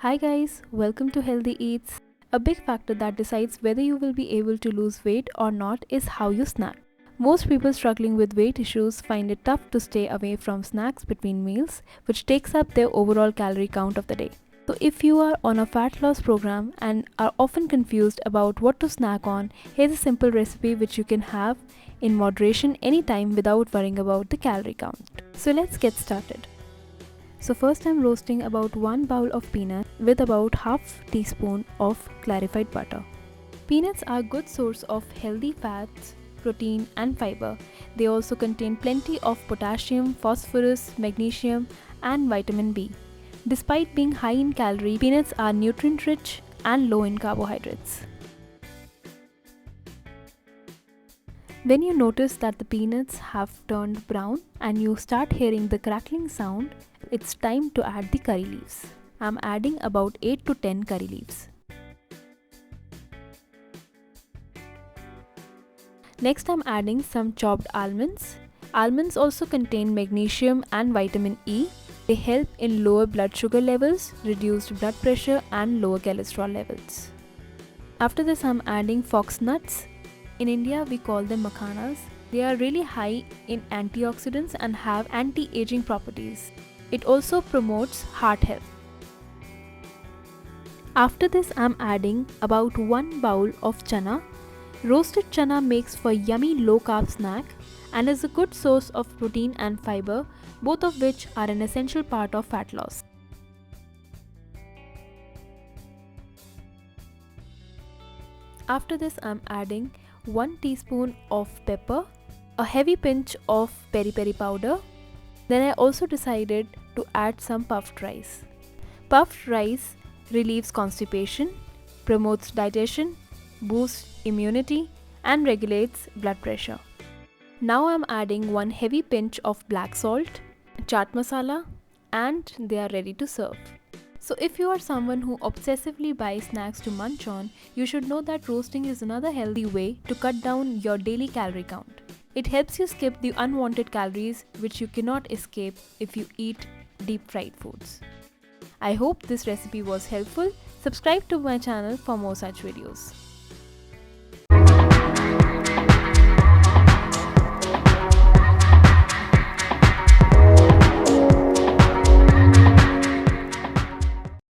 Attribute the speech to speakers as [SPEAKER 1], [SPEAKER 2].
[SPEAKER 1] Hi guys, welcome to Healthy Eats. A big factor that decides whether you will be able to lose weight or not is how you snack. Most people struggling with weight issues find it tough to stay away from snacks between meals, which takes up their overall calorie count of the day. So if you are on a fat loss program and are often confused about what to snack on, here's a simple recipe which you can have in moderation anytime without worrying about the calorie count. So let's get started. So first I'm roasting about 1 bowl of peanuts with about half teaspoon of clarified butter. Peanuts are a good source of healthy fats, protein and fiber. They also contain plenty of potassium, phosphorus, magnesium and vitamin B. Despite being high in calorie, peanuts are nutrient rich and low in carbohydrates. When you notice that the peanuts have turned brown and you start hearing the crackling sound, it's time to add the curry leaves. I'm adding about 8 to 10 curry leaves. Next I'm adding some chopped almonds. Almonds also contain magnesium and vitamin E. They help in lower blood sugar levels, reduced blood pressure and lower cholesterol levels. After this I'm adding fox nuts. In India we call them makhanas. They are really high in antioxidants and have anti-aging properties. It also promotes heart health. After this I'm adding about 1 bowl of chana. Roasted chana makes for yummy low carb snack and is a good source of protein and fiber, both of which are an essential part of fat loss. After this I'm adding 1 teaspoon of pepper, a heavy pinch of peri peri powder. Then I also decided to add some puffed rice. Puffed rice relieves constipation, promotes digestion, boosts immunity and regulates blood pressure. Now I'm adding 1 heavy pinch of black salt, chaat masala and they are ready to serve. So if you are someone who obsessively buys snacks to munch on, you should know that roasting is another healthy way to cut down your daily calorie count. It helps you skip the unwanted calories which you cannot escape if you eat deep fried foods. I hope this recipe was helpful. Subscribe to my channel for more such videos.